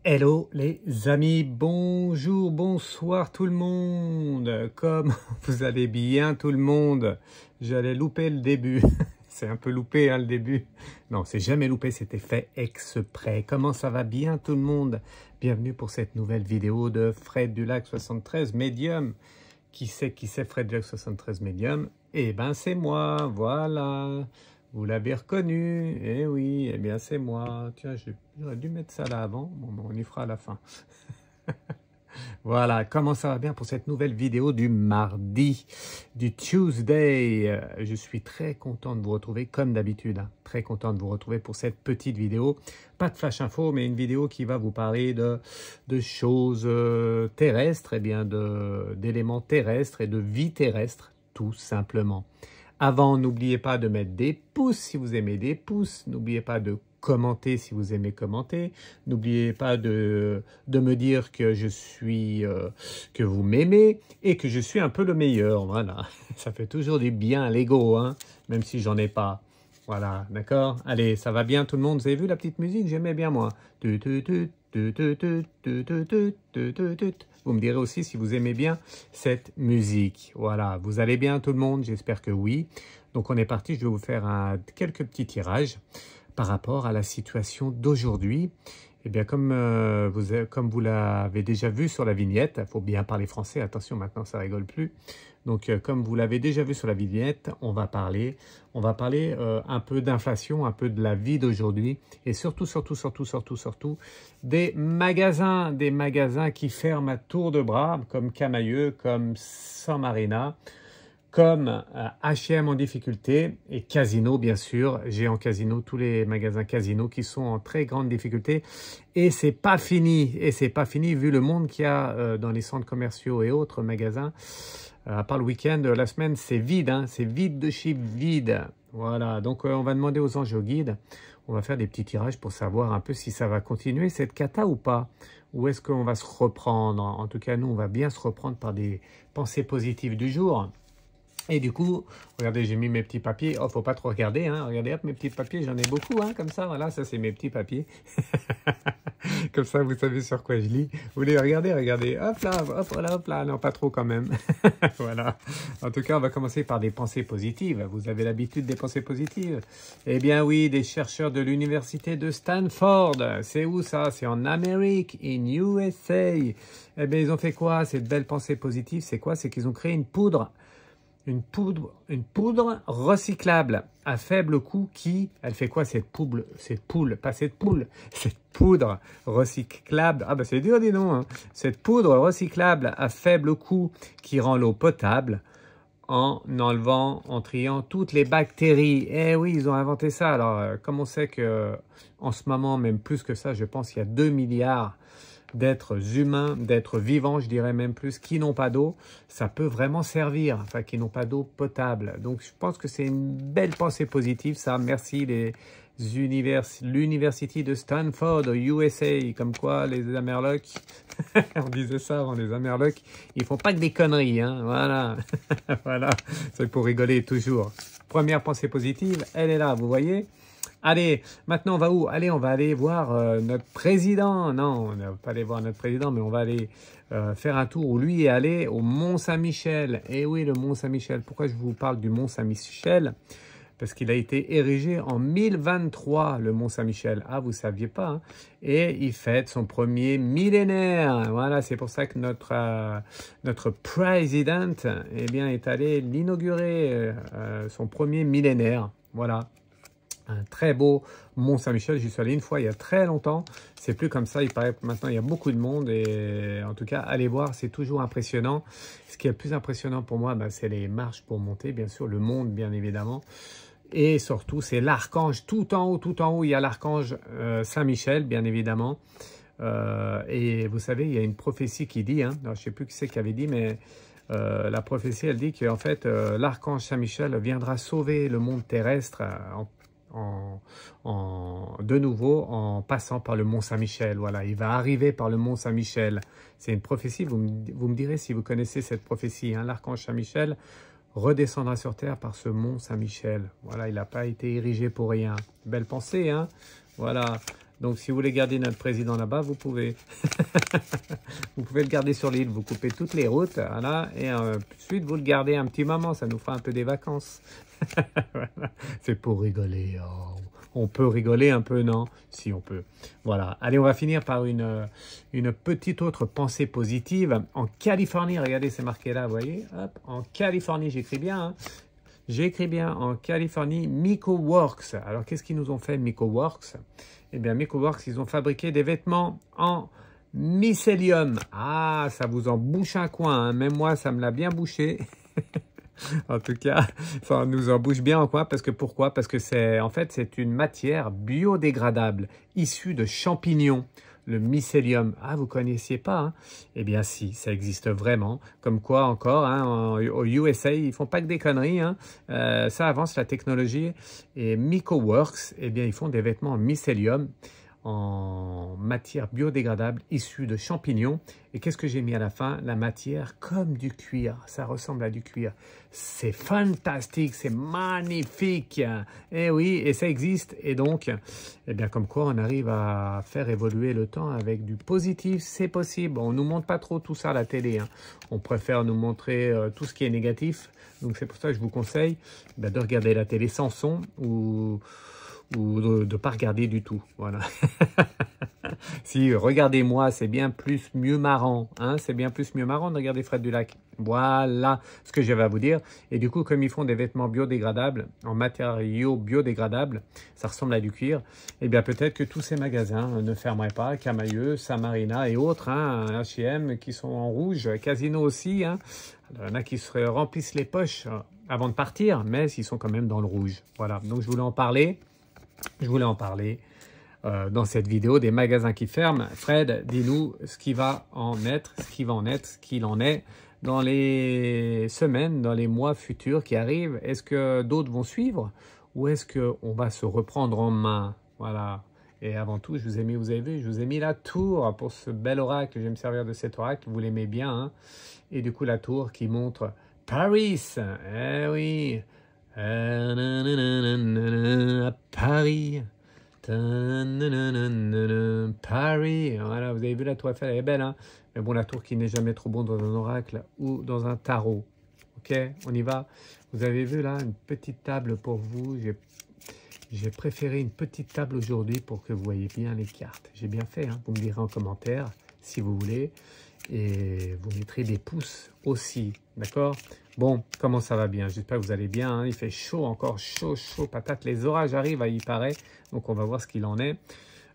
Hello les amis, bonjour, bonsoir tout le monde. Comme vous allez bien tout le monde? J'allais louper le début. C'est un peu loupé hein, le début. Non, c'est jamais loupé, c'était fait exprès. Comment ça va bien tout le monde? Bienvenue pour cette nouvelle vidéo de Fred du Lac 73 Medium. Qui c'est Fred du Lac 73 Medium? Eh ben c'est moi, voilà. Vous l'avez reconnu, eh oui, eh bien c'est moi. Tiens, j'aurais dû mettre ça là avant, bon, on y fera à la fin. Voilà, comment ça va bien pour cette nouvelle vidéo du mardi, du Tuesday. Je suis très content de vous retrouver, comme d'habitude, hein, très content de vous retrouver pour cette petite vidéo. Pas de flash info, mais une vidéo qui va vous parler de choses terrestres, et bien d'éléments terrestres et de vie terrestre, tout simplement. Avant, n'oubliez pas de mettre des pouces si vous aimez des pouces. N'oubliez pas de commenter si vous aimez commenter. N'oubliez pas de me dire que que vous m'aimez et que je suis un peu le meilleur. Voilà, ça fait toujours du bien à l'ego, hein, même si j'en ai pas. Voilà, d'accord? Allez, ça va bien tout le monde? Vous avez vu la petite musique? J'aimais bien moi. Vous me direz aussi si vous aimez bien cette musique. Voilà, vous allez bien tout le monde? J'espère que oui. Donc on est parti, je vais vous faire quelques petits tirages par rapport à la situation d'aujourd'hui. Eh bien, comme vous l'avez déjà vu sur la vignette, il faut bien parler français, attention maintenant ça rigole plus. Donc comme vous l'avez déjà vu sur la vignette, on va parler un peu d'inflation, un peu de la vie d'aujourd'hui et surtout des magasins qui ferment à tour de bras comme Camaïeu, comme San Marina, comme H&M en difficulté et Casino bien sûr, Géant Casino, tous les magasins Casino qui sont en très grande difficulté et c'est pas fini vu le monde qu'il y a dans les centres commerciaux et autres magasins. À part le week-end, la semaine c'est vide, hein, c'est vide de chez vide. Voilà, donc on va demander aux anges et aux guides, on va faire des petits tirages pour savoir un peu si ça va continuer cette cata ou pas. Ou est-ce qu'on va se reprendre? En tout cas, nous, on va bien se reprendre par des pensées positives du jour. Et du coup, regardez, j'ai mis mes petits papiers. Oh, faut pas trop regarder, hein. Regardez, hop, mes petits papiers, j'en ai beaucoup, hein, comme ça. Voilà, ça, c'est mes petits papiers. Comme ça, vous savez sur quoi je lis. Vous voulez regarder, regardez. Hop là. Non, pas trop quand même. Voilà. En tout cas, on va commencer par des pensées positives. Vous avez l'habitude des pensées positives? Eh bien oui, des chercheurs de l'université de Stanford. C'est où ça? C'est en Amérique, in USA. Eh bien, ils ont fait quoi? Cette belle pensée positive, c'est quoi? C'est qu'ils ont créé une poudre une poudre recyclable à faible coût qui, elle fait quoi cette poudre, cette poudre recyclable, ah ben c'est dur dis donc, hein. Cette poudre recyclable à faible coût qui rend l'eau potable en enlevant, en triant toutes les bactéries. Eh oui, ils ont inventé ça. Alors, comme on sait que en ce moment, même plus que ça, je pense qu'il y a 2 milliards d'êtres humains, d'êtres vivants, je dirais même plus, qui n'ont pas d'eau, ça peut vraiment servir, enfin, qui n'ont pas d'eau potable. Donc, je pense que c'est une belle pensée positive, ça. Merci l'University de Stanford, au USA, comme quoi les Amerlocs, on disait ça avant, les Amerlocs, ils font pas que des conneries, hein, voilà, voilà, c'est pour rigoler toujours. Première pensée positive, elle est là, vous voyez. Allez, maintenant on va où? Allez, on va aller voir notre président. Non, on ne va pas aller voir notre président, mais on va aller faire un tour où lui est allé au Mont-Saint-Michel. Et oui, le Mont-Saint-Michel. Pourquoi je vous parle du Mont-Saint-Michel? Parce qu'il a été érigé en 1023, le Mont-Saint-Michel. Ah, vous ne saviez pas, hein? Et il fête son premier millénaire. Voilà, c'est pour ça que notre président, eh bien, est allé l'inaugurer, son premier millénaire. Voilà. Un très beau Mont-Saint-Michel, j'y suis allé une fois il y a très longtemps, c'est plus comme ça, il paraît que maintenant il y a beaucoup de monde et en tout cas allez voir, c'est toujours impressionnant. Ce qui est le plus impressionnant pour moi, bah, c'est les marches pour monter, bien sûr, le monde bien évidemment, et surtout c'est l'archange, tout en haut il y a l'archange Saint-Michel bien évidemment, et vous savez il y a une prophétie qui dit, hein, alors, je ne sais plus qui c'est qui avait dit, mais la prophétie elle dit qu'en fait l'archange Saint-Michel viendra sauver le monde terrestre de nouveau en passant par le Mont Saint-Michel. Voilà, il va arriver par le Mont Saint-Michel. C'est une prophétie, vous me direz si vous connaissez cette prophétie. Hein? L'archange Saint-Michel redescendra sur terre par ce Mont Saint-Michel. Voilà, il n'a pas été érigé pour rien. Belle pensée, hein? Voilà. Donc, si vous voulez garder notre président là-bas, vous pouvez. Vous pouvez le garder sur l'île. Vous coupez toutes les routes, voilà, et ensuite, vous le gardez un petit moment. Ça nous fera un peu des vacances. Voilà. C'est pour rigoler. Oh. On peut rigoler un peu, non? Si, on peut. Voilà. Allez, on va finir par une petite autre pensée positive. En Californie, regardez, c'est marqué là, vous voyez? Hop, en Californie, j'écris bien, hein. J'écris bien en Californie, MecoWorks. Alors, qu'est-ce qu'ils nous ont fait, MecoWorks? Eh bien, MecoWorks, ils ont fabriqué des vêtements en mycélium. Ah, ça vous en bouche un coin, hein. Même moi, ça me l'a bien bouché. En tout cas, ça nous en bouche bien en coin. Parce que pourquoi? Parce que en fait, c'est une matière biodégradable issue de champignons. Le mycélium. Ah, vous ne connaissiez pas, hein? Eh bien, si, ça existe vraiment. Comme quoi, encore, hein, au USA, ils ne font pas que des conneries, hein. Ça avance la technologie. Et MecoWorks, eh bien, ils font des vêtements en mycélium, en matière biodégradable issue de champignons. Et qu'est-ce que j'ai mis à la fin? La matière comme du cuir. Ça ressemble à du cuir. C'est fantastique, c'est magnifique. Et oui, et ça existe. Et donc, eh bien, comme quoi on arrive à faire évoluer le temps avec du positif, c'est possible. On ne nous montre pas trop tout ça à la télé, hein. On préfère nous montrer tout ce qui est négatif. Donc, c'est pour ça que je vous conseille de regarder la télé sans son ou de ne pas regarder du tout. Voilà. Si, regardez-moi, c'est bien plus mieux marrant. Hein, c'est bien plus mieux marrant de regarder Fred Dulac. Voilà ce que j'avais à vous dire. Et du coup, comme ils font des vêtements biodégradables, en matériaux biodégradables, ça ressemble à du cuir, eh bien peut-être que tous ces magasins ne fermeraient pas, Camaïeu, Samarina et autres, hein, H&M qui sont en rouge, Casino aussi. Hein. Alors, il y en a qui se remplissent les poches avant de partir, mais ils sont quand même dans le rouge. Voilà, donc je voulais en parler. Dans cette vidéo des magasins qui ferment. Fred, dis-nous ce qui va en être, ce qu'il en est dans les semaines, dans les mois futurs qui arrivent. Est-ce que d'autres vont suivre ou est-ce qu'on va se reprendre en main? Voilà. Et avant tout, je vous ai mis, vous avez vu, je vous ai mis la tour pour ce bel oracle. Je vais me servir de cet oracle, vous l'aimez bien, hein? Et du coup, la tour qui montre Paris. Eh oui. À Paris. Paris, voilà, vous avez vu la tour Eiffel, elle est belle, hein? Mais bon, la tour qui n'est jamais trop bon dans un oracle ou dans un tarot. Ok, on y va. Vous avez vu là, une petite table pour vous. J'ai préféré une petite table aujourd'hui pour que vous voyez bien les cartes. J'ai bien fait, hein? Vous me direz en commentaire si vous voulez. Et vous mettrez des pouces aussi, d'accord? Bon, comment ça va bien? J'espère que vous allez bien, hein. Il fait chaud, encore chaud, chaud, patate. Les orages arrivent, il paraît. Donc, on va voir ce qu'il en est.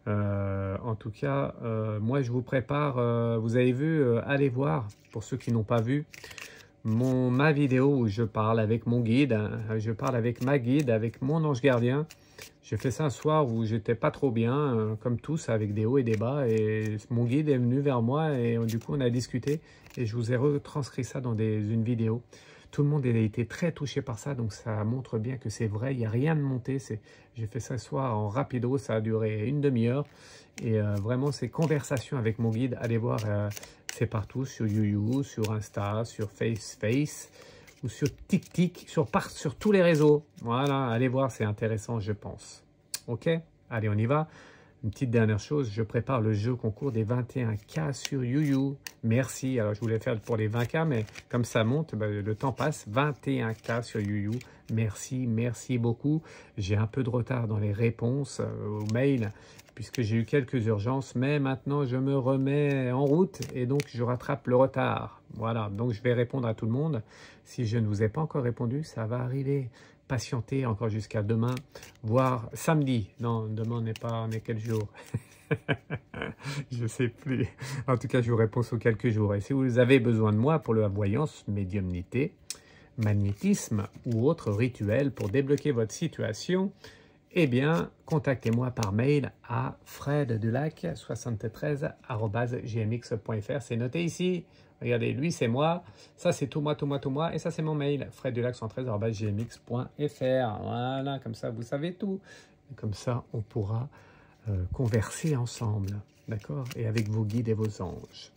En tout cas, moi, je vous prépare. Vous avez vu, allez voir, pour ceux qui n'ont pas vu, ma vidéo où je parle avec mon guide. Hein, je parle avec ma guide, avec mon ange gardien. J'ai fait ça un soir où j'étais pas trop bien, comme tous, avec des hauts et des bas. Et mon guide est venu vers moi et du coup, on a discuté. Et je vous ai retranscrit ça dans une vidéo. Tout le monde a été très touché par ça, donc ça montre bien que c'est vrai. Il n'y a rien de monté. J'ai fait ça ce soir en rapido, ça a duré une demi-heure. Et vraiment, ces conversations avec mon guide, allez voir, c'est partout, sur YouYou, sur Insta, sur Face, ou sur TikTok, sur tous les réseaux. Voilà, allez voir, c'est intéressant, je pense. Ok, allez, on y va. Une petite dernière chose, je prépare le jeu concours des 21K sur YouYou. Merci. Alors, je voulais faire pour les 20K, mais comme ça monte, le temps passe. 21K sur YouYou. Merci, merci beaucoup. J'ai un peu de retard dans les réponses aux mails, puisque j'ai eu quelques urgences, mais maintenant, je me remets en route et donc, je rattrape le retard. Voilà, donc je vais répondre à tout le monde. Si je ne vous ai pas encore répondu, ça va arriver. Patienter encore jusqu'à demain, voire samedi. Non, demain on est quel jour? Je ne sais plus. En tout cas, je vous réponds sous quelques jours. Et si vous avez besoin de moi pour la voyance, médiumnité, magnétisme ou autre rituel pour débloquer votre situation, eh bien, contactez-moi par mail à freddulac73@gmx.fr. C'est noté ici. Regardez, lui, c'est moi. Ça, c'est tout moi. Et ça, c'est mon mail, freddulac113@gmx.fr. Voilà, comme ça, vous savez tout. Et comme ça, on pourra converser ensemble, d'accord? Et avec vos guides et vos anges.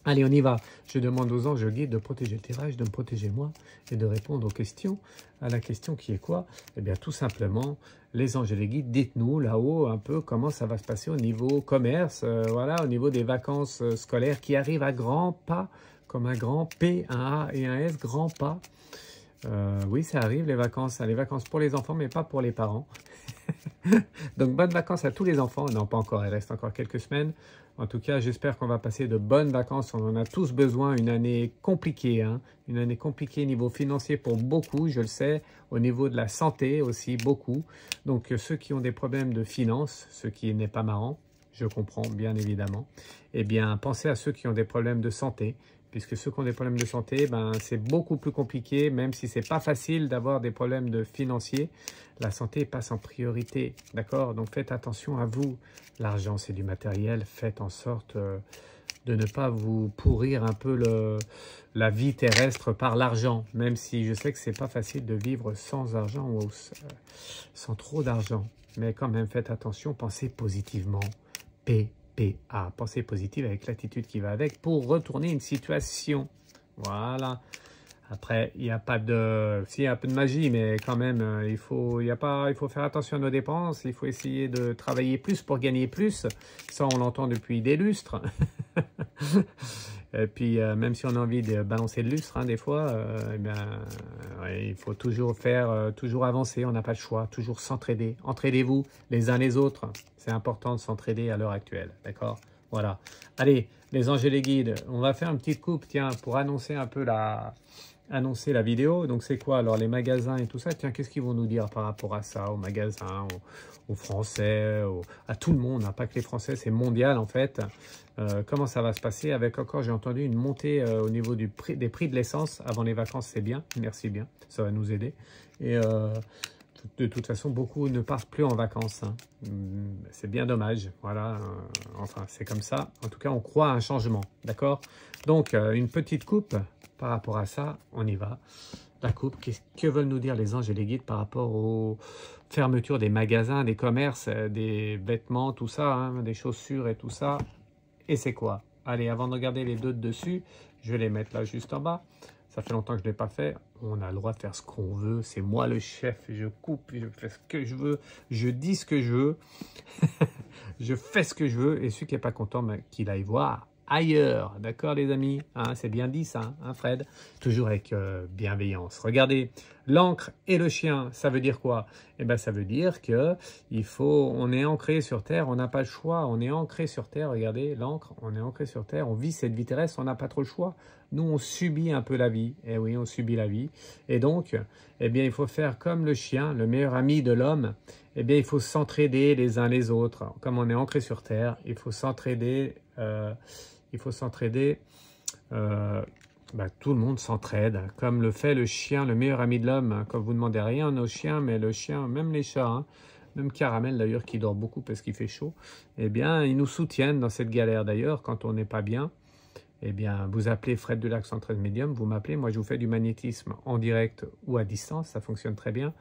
Allez, on y va. Je demande aux anges guides de protéger le tirage, de me protéger moi et de répondre aux questions. À la question qui est quoi? Eh bien, tout simplement, les anges et les guides, dites-nous là-haut un peu comment ça va se passer au niveau commerce, voilà, au niveau des vacances scolaires qui arrivent à grands pas, comme un grand P, un A et un S, grands pas. Oui, ça arrive, les vacances pour les enfants, mais pas pour les parents. Donc, bonnes vacances à tous les enfants. Non, pas encore, il reste encore quelques semaines. En tout cas, j'espère qu'on va passer de bonnes vacances. On en a tous besoin. Une année compliquée, hein. Une année compliquée au niveau financier pour beaucoup, je le sais. Au niveau de la santé aussi, beaucoup. Donc, ceux qui ont des problèmes de finances, ce qui n'est pas marrant, je comprends bien évidemment, eh bien, pensez à ceux qui ont des problèmes de santé. Puisque ceux qui ont des problèmes de santé, c'est beaucoup plus compliqué, même si ce n'est pas facile d'avoir des problèmes de financiers. La santé passe en priorité, d'accord? Donc faites attention à vous. L'argent, c'est du matériel. Faites en sorte de ne pas vous pourrir un peu la vie terrestre par l'argent. Même si je sais que ce n'est pas facile de vivre sans argent ou sans trop d'argent. Mais quand même, faites attention, pensez positivement. PA, pensée positive avec l'attitude qui va avec pour retourner une situation. Voilà. Après, il n'y a pas de... Si, il y a un peu de magie, mais quand même, il faut faire attention à nos dépenses. Il faut essayer de travailler plus pour gagner plus. Ça, on l'entend depuis des lustres. Et puis, même si on a envie de balancer le lustre, hein, des fois, ouais, il faut toujours toujours avancer. On n'a pas le choix. Toujours s'entraider. Entraidez-vous les uns les autres. C'est important de s'entraider à l'heure actuelle. D'accord? Voilà. Allez, les anges et les guides, on va faire une petite coupe, tiens, pour annoncer un peu la vidéo. Donc, c'est quoi? Alors, les magasins et tout ça, tiens, qu'est-ce qu'ils vont nous dire par rapport à ça, aux magasins, aux Français, à tout le monde, hein, pas que les Français, c'est mondial, en fait. Comment ça va se passer avec, encore, j'ai entendu, une montée au niveau des prix de l'essence avant les vacances, c'est bien, merci bien, ça va nous aider. Et de toute façon, beaucoup ne partent plus en vacances, hein. C'est bien dommage, voilà, enfin, c'est comme ça. En tout cas, on croit à un changement, d'accord? Donc, une petite coupe par rapport à ça, on y va. La coupe, que veulent nous dire les anges et les guides par rapport aux fermetures des magasins, des commerces, des vêtements, tout ça, hein, des chaussures et tout ça. Et c'est quoi? Allez, avant de regarder les deux de dessus, je vais les mettre là juste en bas. Ça fait longtemps que je ne l'ai pas fait. On a le droit de faire ce qu'on veut. C'est moi le chef. Je coupe, je fais ce que je veux. Je dis ce que je veux. Je fais ce que je veux. Et celui qui n'est pas content, qu'il aille voir ailleurs. D'accord les amis, hein, c'est bien dit ça, hein, Fred? Toujours avec bienveillance. Regardez, l'encre et le chien, ça veut dire quoi? Eh bien, ça veut dire que on est ancré sur Terre, on n'a pas le choix, on est ancré sur Terre, regardez, l'encre, on est ancré sur Terre, on vit cette vie terrestre, on n'a pas trop le choix. Nous, on subit un peu la vie, eh oui, on subit la vie. Et donc, eh bien, il faut faire comme le chien, le meilleur ami de l'homme. Eh bien, il faut s'entraider les uns les autres. Comme on est ancré sur Terre, il faut s'entraider. Tout le monde s'entraide, comme le fait le chien, le meilleur ami de l'homme. Quand vous ne demandez rien aux chiens, mais le chien, même les chats, hein, même Caramel d'ailleurs, qui dort beaucoup parce qu'il fait chaud, eh bien, ils nous soutiennent dans cette galère. D'ailleurs, quand on n'est pas bien, eh bien, vous appelez Fred Dulac 113 Medium, vous m'appelez, moi je vous fais du magnétisme en direct ou à distance, ça fonctionne très bien.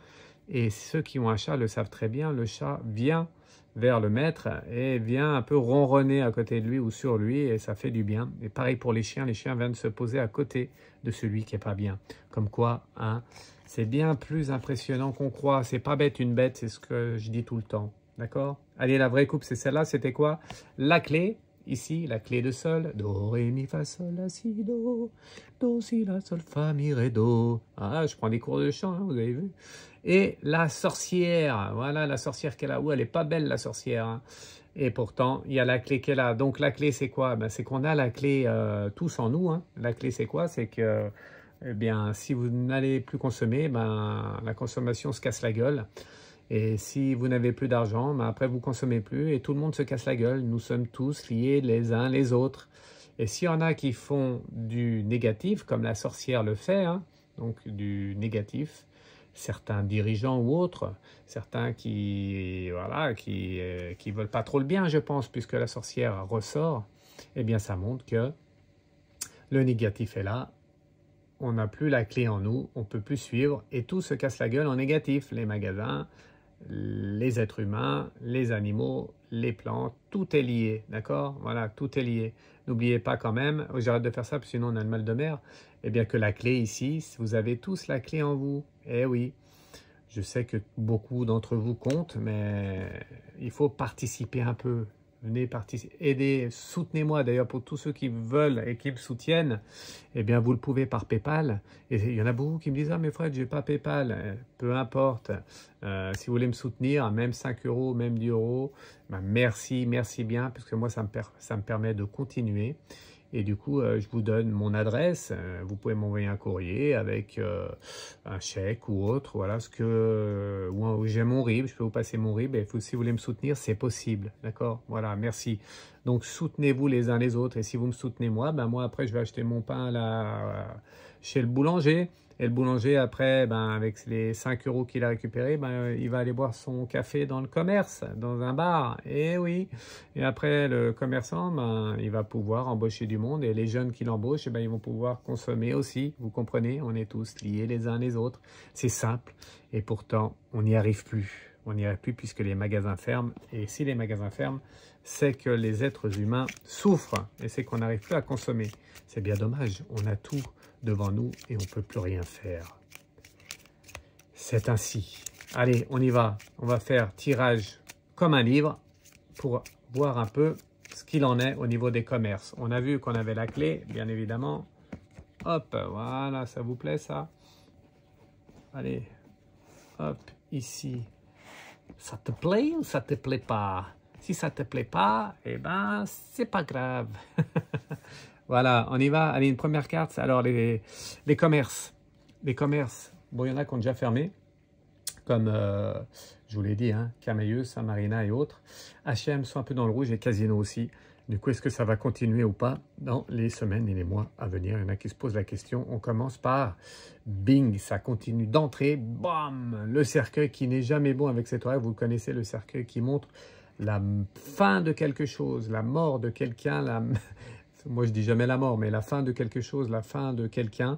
Et ceux qui ont un chat le savent très bien, le chat vient vers le maître et vient un peu ronronner à côté de lui ou sur lui et ça fait du bien. Et pareil pour les chiens viennent se poser à côté de celui qui n'est pas bien. Comme quoi, hein, c'est bien plus impressionnant qu'on croit. C'est pas bête une bête, c'est ce que je dis tout le temps. D'accord? Allez, la vraie coupe, c'est celle-là. C'était quoi? La clé. Ici, la clé de sol, do, ré, mi, fa, sol, la, si, do, si, la, sol, fa, mi, ré, do. Ah, je prends des cours de chant, hein, vous avez vu. Et la sorcière, voilà la sorcière qu'elle a. Ouh, elle est pas belle la sorcière, hein. Et pourtant, il y a la clé qu'elle a. Donc la clé, c'est quoi? Ben, c'est qu'on a la clé tous en nous, hein. La clé, c'est quoi? C'est que, eh bien, si vous n'allez plus consommer, ben, la consommation se casse la gueule. Et si vous n'avez plus d'argent, ben après vous consommez plus et tout le monde se casse la gueule. Nous sommes tous liés les uns les autres. Et s'il y en a qui font du négatif, comme la sorcière le fait, hein, donc du négatif, certains dirigeants ou autres, certains qui veulent pas trop le bien, je pense, puisque la sorcière ressort, eh bien ça montre que le négatif est là. On n'a plus la clé en nous, on ne peut plus suivre et tout se casse la gueule en négatif. Les magasins, les êtres humains, les animaux, les plantes, tout est lié, d'accord? Voilà, tout est lié. N'oubliez pas quand même, j'arrête de faire ça parce que sinon on a le mal de mer, eh bien que la clé ici, vous avez tous la clé en vous. Eh oui, je sais que beaucoup d'entre vous comptent, mais il faut participer un peu. Venez participer, aider, soutenez-moi d'ailleurs pour tous ceux qui veulent et qui me soutiennent, eh bien vous le pouvez par PayPal. Et il y en a beaucoup qui me disent « Ah mais Fred, j'ai pas PayPal ». Peu importe, si vous voulez me soutenir, même 5 €, même 10 €, ben merci bien, parce que moi ça me permet de continuer. Et du coup, je vous donne mon adresse. Vous pouvez m'envoyer un courrier avec un chèque ou autre. Voilà, ou j'ai mon RIB. Je peux vous passer mon RIB. Et si vous voulez me soutenir, c'est possible. D'accord? Voilà, merci. Donc, soutenez-vous les uns les autres. Et si vous me soutenez moi, ben moi, après, je vais acheter mon pain là, chez le boulanger. Et le boulanger, après, ben, avec les 5 € qu'il a récupérés, ben, il va aller boire son café dans le commerce, dans un bar. Et oui. Et après, le commerçant, ben, il va pouvoir embaucher du monde. Et les jeunes qui l'embauchent, ben, ils vont pouvoir consommer aussi. Vous comprenez? On est tous liés les uns les autres. C'est simple. Et pourtant, on n'y arrive plus. On n'y arrive plus puisque les magasins ferment. Et si les magasins ferment, c'est que les êtres humains souffrent. Et c'est qu'on n'arrive plus à consommer. C'est bien dommage. On a tout devant nous et on ne peut plus rien faire. C'est ainsi. Allez, on y va. On va faire tirage comme un livre pour voir un peu ce qu'il en est au niveau des commerces. On a vu qu'on avait la clé, bien évidemment. Hop, voilà, ça vous plaît ça? Allez, hop, ici. Ça te plaît ou ça te plaît pas? Si ça te plaît pas, eh ben, c'est pas grave. Voilà, on y va. Allez, une première carte. Alors, les commerces. Les commerces. Bon, il y en a qui ont déjà fermé. Comme je vous l'ai dit, hein, Camaïeux, Saint-Marina et autres. H&M sont un peu dans le rouge et Casino aussi. Du coup, est-ce que ça va continuer ou pas dans les semaines et les mois à venir? Il y en a qui se posent la question. On commence par bing, ça continue d'entrer. Bam, le cercueil qui n'est jamais bon avec cet horaire. Vous connaissez le cercueil qui montre la fin de quelque chose, la mort de quelqu'un, moi je dis jamais la mort, mais la fin de quelque chose, la fin de quelqu'un,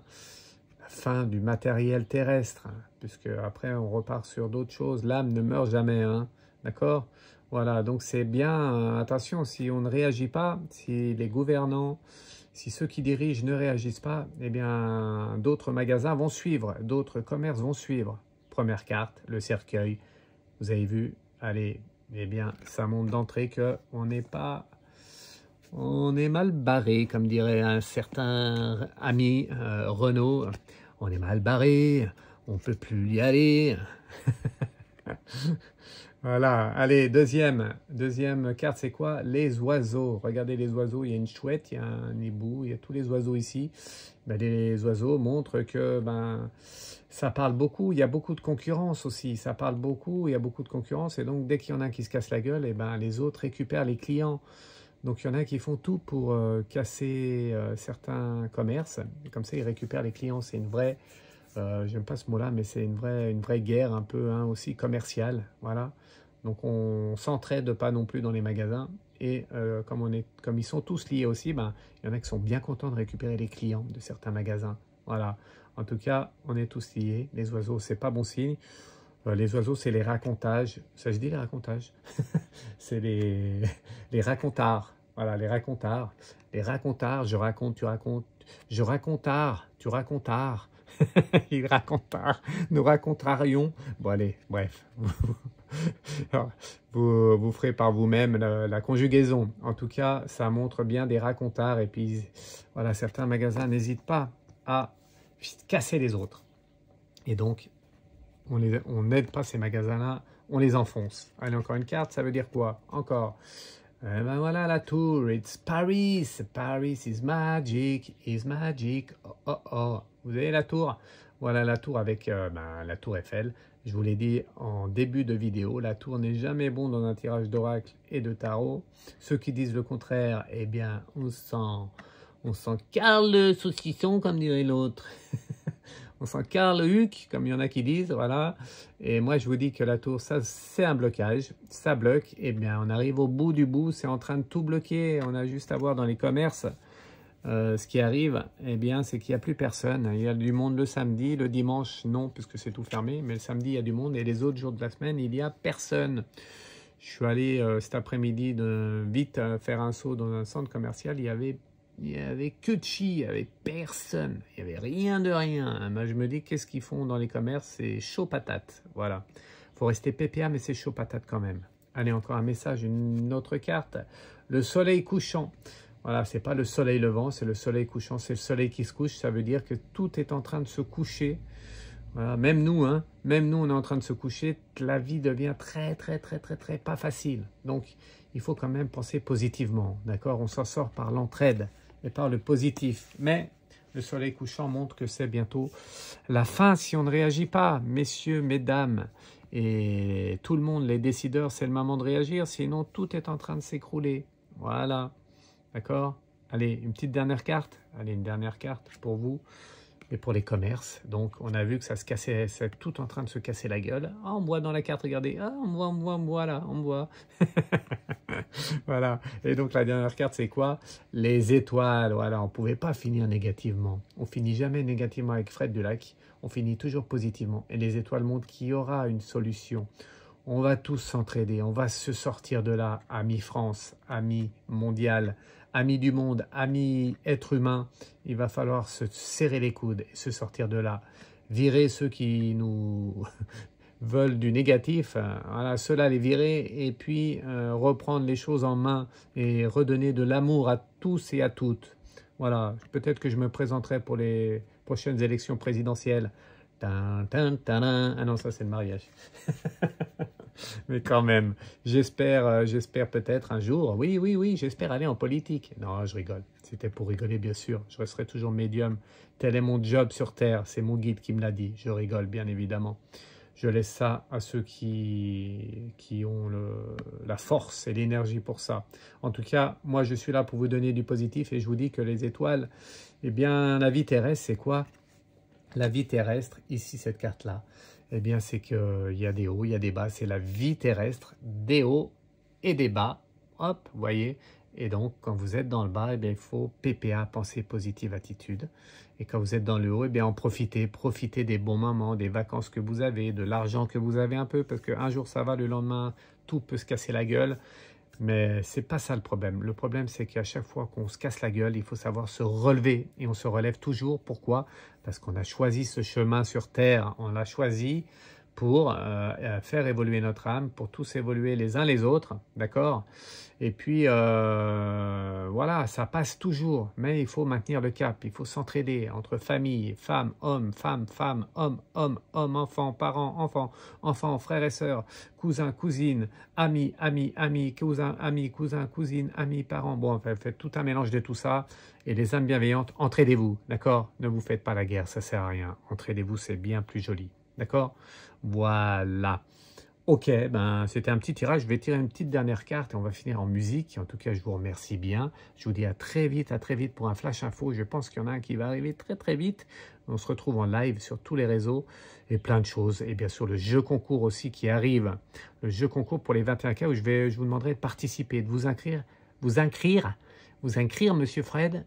la fin du matériel terrestre, hein, puisque après on repart sur d'autres choses. L'âme ne meurt jamais, hein, d'accord? Voilà, donc c'est bien, attention, si on ne réagit pas, si les gouvernants, si ceux qui dirigent ne réagissent pas, eh bien d'autres magasins vont suivre, d'autres commerces vont suivre. Première carte, le cercueil, vous avez vu, allez, eh bien ça montre d'entrée qu'on n'est pas on est mal barré, comme dirait un certain ami Renaud. On est mal barré, on peut plus y aller. Voilà, allez, deuxième carte, c'est quoi? Les oiseaux. Regardez les oiseaux, il y a une chouette, il y a un hibou, il y a tous les oiseaux ici. Ben, les oiseaux montrent que ça parle beaucoup, il y a beaucoup de concurrence aussi. Ça parle beaucoup, il y a beaucoup de concurrence. Et donc, dès qu'il y en a un qui se casse la gueule, et ben, les autres récupèrent les clients. Donc, il y en a qui font tout pour casser certains commerces. Et comme ça, ils récupèrent les clients. C'est une vraie... j'aime pas ce mot-là, mais c'est une vraie guerre un peu aussi commerciale, voilà. Donc on s'entraide pas non plus dans les magasins et comme ils sont tous liés aussi, il y en a qui sont bien contents de récupérer les clients de certains magasins, voilà. En tout cas, on est tous liés. Les oiseaux, c'est pas bon signe. Les oiseaux, c'est les racontages. Ça se dit les racontages? C'est les racontards. Voilà, les racontards. Les racontards, je raconte, tu racontes. Je racontard, tu racontards. Il racontard, nous racontarions. Bon allez, bref. Vous ferez par vous-même la conjugaison. En tout cas, ça montre bien des racontards. Et puis, voilà, certains magasins n'hésitent pas à casser les autres. Et donc, on n'aide pas ces magasins-là, on les enfonce. Allez, encore une carte, ça veut dire quoi? Encore. Ben voilà la tour, it's Paris. Paris is magic, Oh, oh, oh. Vous avez la tour? Voilà la tour avec la tour Eiffel. Je vous l'ai dit en début de vidéo, la tour n'est jamais bon dans un tirage d'oracle et de tarot. Ceux qui disent le contraire, eh bien, on sent Karl le saucisson, comme dirait l'autre. On sent Karl Huck, comme il y en a qui disent, voilà. Et moi, je vous dis que la tour, ça, c'est un blocage. Ça bloque. Eh bien, on arrive au bout du bout. C'est en train de tout bloquer. On a juste à voir dans les commerces. Ce qui arrive, eh bien, c'est qu'il n'y a plus personne. Il y a du monde le samedi. Le dimanche, non, puisque c'est tout fermé. Mais le samedi, il y a du monde. Et les autres jours de la semaine, il n'y a personne. Je suis allé cet après-midi vite faire un saut dans un centre commercial. Il y avait que de chi, il n'y avait personne, il n'y avait rien de rien. Moi, je me dis, qu'est-ce qu'ils font dans les commerces? C'est chaud patate, voilà. Il faut rester PPA, mais c'est chaud patate quand même. Allez, encore un message, une autre carte. Le soleil couchant. Voilà, c'est pas le soleil levant, c'est le soleil couchant, c'est le soleil qui se couche. Ça veut dire que tout est en train de se coucher. Voilà, même nous, on est en train de se coucher. La vie devient très pas facile. Donc, il faut quand même penser positivement, d'accord? On s'en sort par l'entraide et par le positif. Mais le soleil couchant montre que c'est bientôt la fin si on ne réagit pas. Messieurs, mesdames, et tout le monde, les décideurs, c'est le moment de réagir. Sinon, tout est en train de s'écrouler. Voilà, d'accord? Allez, une petite dernière carte. Allez, une dernière carte pour vous. Et pour les commerces, donc on a vu que ça se cassait, c'est tout en train de se casser la gueule. Ah, on voit dans la carte, regardez, ah, on voit là, on voit. Voilà, et donc la dernière carte, c'est quoi? Les étoiles, voilà, on ne pouvait pas finir négativement. On finit jamais négativement avec Fred Dulac, on finit toujours positivement. Et les étoiles montrent qu'il y aura une solution. On va tous s'entraider, on va se sortir de là, amis France, amis mondial, amis du monde, amis êtres humains. Il va falloir se serrer les coudes et se sortir de là. Virer ceux qui nous veulent du négatif, voilà, ceux-là les virer et puis reprendre les choses en main et redonner de l'amour à tous et à toutes. Voilà, peut-être que je me présenterai pour les prochaines élections présidentielles. Ah non, ça c'est le mariage. Mais quand même, j'espère peut-être un jour, oui, j'espère aller en politique. Non, je rigole, c'était pour rigoler bien sûr, je resterai toujours médium. Tel est mon job sur Terre, c'est mon guide qui me l'a dit, je rigole bien évidemment. Je laisse ça à ceux qui ont la force et l'énergie pour ça. En tout cas, moi je suis là pour vous donner du positif et je vous dis que les étoiles, eh bien la vie terrestre c'est quoi? La vie terrestre, ici cette carte-là, eh bien c'est qu'il y a des hauts, il y a des bas, c'est la vie terrestre, des hauts et des bas, hop, vous voyez. Et donc quand vous êtes dans le bas, eh bien il faut PPA, pensée positive, attitude. Et quand vous êtes dans le haut, eh bien en profitez des bons moments, des vacances que vous avez, de l'argent que vous avez un peu, parce qu'un jour ça va, le lendemain tout peut se casser la gueule. Mais c'est pas ça le problème. Le problème, c'est qu'à chaque fois qu'on se casse la gueule, il faut savoir se relever. Et on se relève toujours. Pourquoi? Parce qu'on a choisi ce chemin sur Terre. On l'a choisi pour faire évoluer notre âme, pour tous évoluer les uns les autres, d'accord? Et puis, voilà, ça passe toujours, mais il faut maintenir le cap, il faut s'entraider entre famille, femmes, hommes, hommes, hommes, enfants, parents, enfants, frères et sœurs, cousins, cousines, amis, cousins, cousines, amis, parents. Bon, enfin, faites tout un mélange de tout ça. Et les âmes bienveillantes, entraidez-vous, d'accord? Ne vous faites pas la guerre, ça sert à rien. Entraidez-vous, c'est bien plus joli, d'accord? Voilà. Ok, ben c'était un petit tirage. Je vais tirer une petite dernière carte et on va finir en musique. En tout cas, je vous remercie bien. Je vous dis à très vite pour un flash info. Je pense qu'il y en a un qui va arriver très vite. On se retrouve en live sur tous les réseaux et plein de choses. Et bien sûr, le jeu concours aussi qui arrive. Le jeu concours pour les 21K où je vous demanderai de participer, de vous inscrire, Monsieur Fred,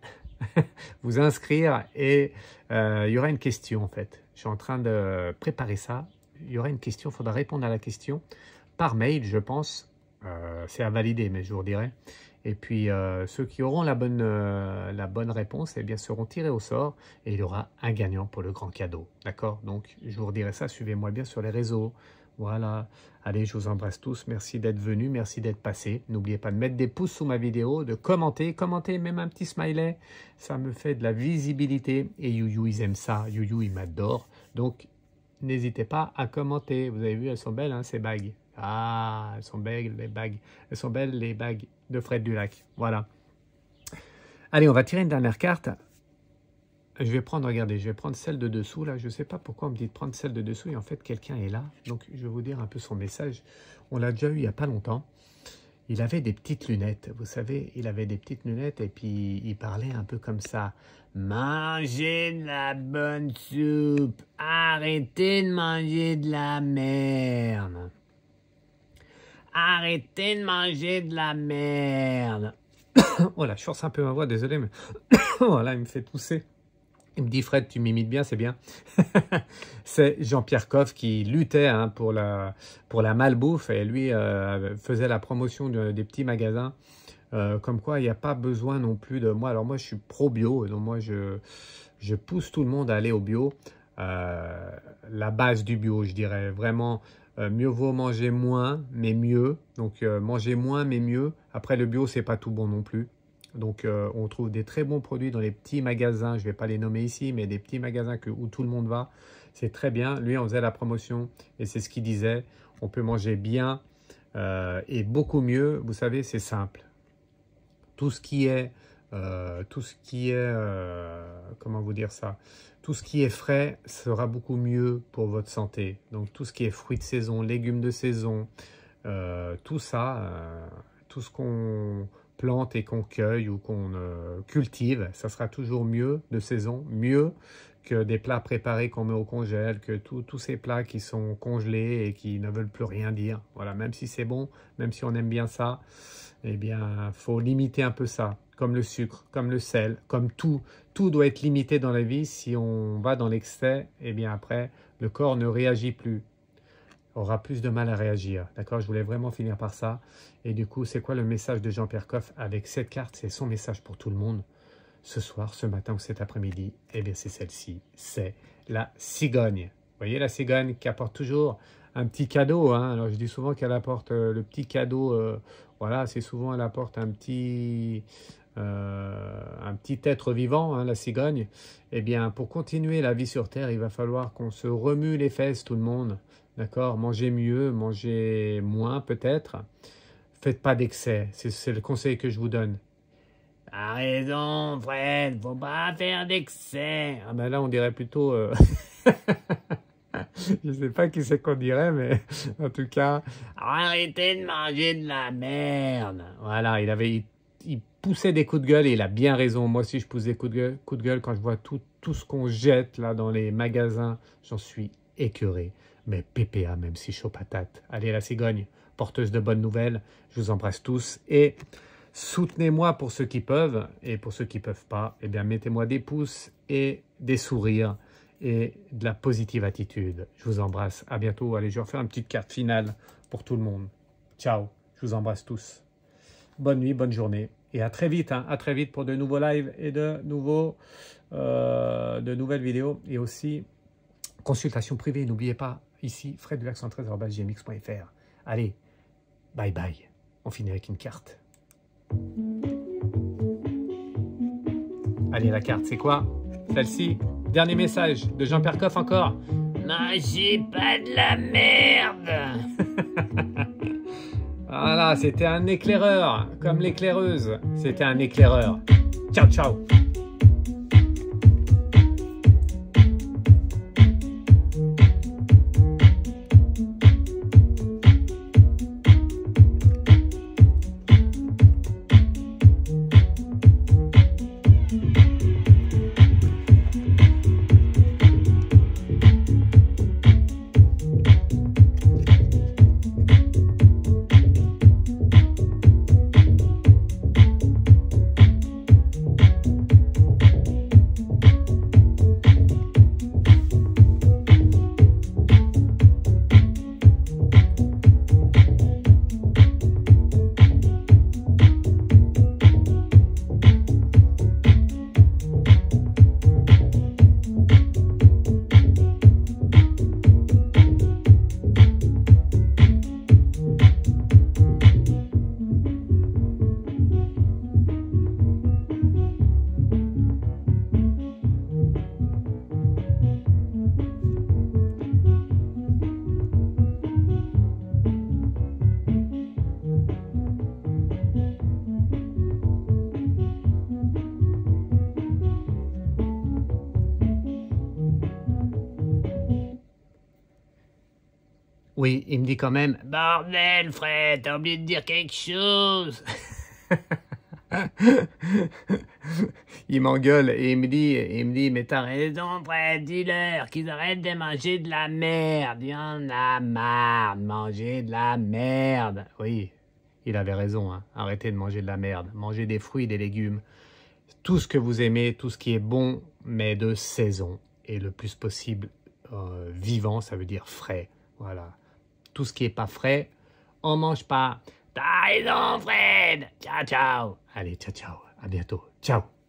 vous inscrire et il y aura une question en fait. Je suis en train de préparer ça. Il y aura une question, il faudra répondre à la question par mail, je pense. C'est à valider, mais je vous redirai. Et puis, ceux qui auront la bonne réponse, eh bien, seront tirés au sort et il y aura un gagnant pour le grand cadeau. D'accord? Donc, je vous redirai ça. Suivez-moi bien sur les réseaux. Voilà. Allez, je vous embrasse tous. Merci d'être venus. Merci d'être passés. N'oubliez pas de mettre des pouces sous ma vidéo, de commenter. Commentez même un petit smiley. Ça me fait de la visibilité. Et Youyou, ils aiment ça. Youyou, il m'adore. Donc, n'hésitez pas à commenter. Vous avez vu, elles sont belles, hein, ces bagues. Ah, elles sont belles, les bagues. Elles sont belles, les bagues de Fred Dulac. Voilà. Allez, on va tirer une dernière carte. Je vais prendre, regardez, je vais prendre celle de dessous, là. Je ne sais pas pourquoi on me dit de prendre celle de dessous. Et en fait, quelqu'un est là. Donc, je vais vous dire un peu son message. On l'a déjà eu il n'y a pas longtemps. Il avait des petites lunettes. Vous savez, il avait des petites lunettes et puis il parlait un peu comme ça. Mangez de la bonne soupe. Arrêtez de manger de la merde. Arrêtez de manger de la merde. Oh là, je force un peu ma voix, désolé, mais voilà, il me fait tousser. Il me dit, Fred, tu m'imites bien, c'est bien. C'est Jean-Pierre Coff qui luttait hein, pour la malbouffe et lui faisait la promotion des petits magasins. Comme quoi, il n'y a pas besoin non plus de moi. Alors moi, je suis pro-bio, donc moi, je pousse tout le monde à aller au bio. La base du bio, je dirais. Vraiment, mieux vaut manger moins, mais mieux. Donc, manger moins, mais mieux. Après, le bio, c'est pas tout bon non plus. Donc, on trouve des très bons produits dans les petits magasins. Je ne vais pas les nommer ici, mais des petits magasins où tout le monde va. C'est très bien. Lui, on faisait la promotion et c'est ce qu'il disait. On peut manger bien et beaucoup mieux. Vous savez, c'est simple. Tout ce qui est, comment vous dire ça? Tout ce qui est frais sera beaucoup mieux pour votre santé. Donc, tout ce qui est fruits de saison, légumes de saison, tout ça, tout ce qu'on plante et qu'on cueille ou qu'on cultive, ça sera toujours mieux de saison, mieux que des plats préparés qu'on met au congèle, que tous ces plats qui sont congelés et qui ne veulent plus rien dire. Voilà, même si c'est bon, même si on aime bien ça, eh bien, faut limiter un peu ça, comme le sucre, comme le sel, comme tout. Tout doit être limité dans la vie. Si on va dans l'excès, eh bien après, le corps ne réagit plus. Aura plus de mal à réagir. D'accord? Je voulais vraiment finir par ça. Et du coup, c'est quoi le message de Jean-Pierre Coff avec cette carte? C'est son message pour tout le monde. Ce soir, ce matin ou cet après-midi, eh bien, c'est celle-ci. C'est la cigogne. Vous voyez la cigogne qui apporte toujours un petit cadeau. Hein? Alors, je dis souvent qu'elle apporte le petit cadeau. Voilà, c'est souvent elle apporte un petit être vivant, hein, la cigogne. Eh bien, pour continuer la vie sur Terre, il va falloir qu'on se remue les fesses, tout le monde. D'accord? Mangez mieux, mangez moins peut-être. Faites pas d'excès. C'est le conseil que je vous donne. T'as raison, Fred. Faut pas faire d'excès. Ah ben là, on dirait plutôt... Je sais pas qui c'est qu'on dirait, mais en tout cas... Arrêtez de manger de la merde. Voilà, il poussait des coups de gueule et il a bien raison. Moi aussi, je pousse des coups de gueule quand je vois tout ce qu'on jette là dans les magasins. J'en suis écœuré. Mais PPA, même si chaud patate. Allez, la cigogne, porteuse de bonnes nouvelles. Je vous embrasse tous et soutenez-moi pour ceux qui peuvent. Et pour ceux qui ne peuvent pas, eh bien, mettez-moi des pouces et des sourires et de la positive attitude. Je vous embrasse. À bientôt. Allez, je vais refaire une petite carte finale pour tout le monde. Ciao. Je vous embrasse tous. Bonne nuit, bonne journée. Et à très vite. Hein, à très vite pour de nouveaux lives et de nouvelles vidéos. Et aussi... consultation privée, n'oubliez pas, ici, fred@gmx.fr. Allez, bye bye. On finit avec une carte. Allez, la carte, c'est quoi? Celle-ci. Dernier message de Jean Percoff encore. Mangez pas de la merde. Voilà, c'était un éclaireur, comme l'éclaireuse. C'était un éclaireur. Ciao, ciao. Oui, il me dit quand même, bordel, Fred, t'as oublié de dire quelque chose. Il m'engueule et il me dit, mais t'as raison, Fred, dis-leur qu'ils arrêtent de manger de la merde. Il y en a marre de manger de la merde. Oui, il avait raison, hein. Arrêtez de manger de la merde. Mangez des fruits, des légumes. Tout ce que vous aimez, tout ce qui est bon, mais de saison. Et le plus possible vivant, ça veut dire frais. Voilà. Tout ce qui est pas frais, on mange pas. T'as raison, Fred. Ciao, ciao. Allez, ciao, ciao. À bientôt. Ciao.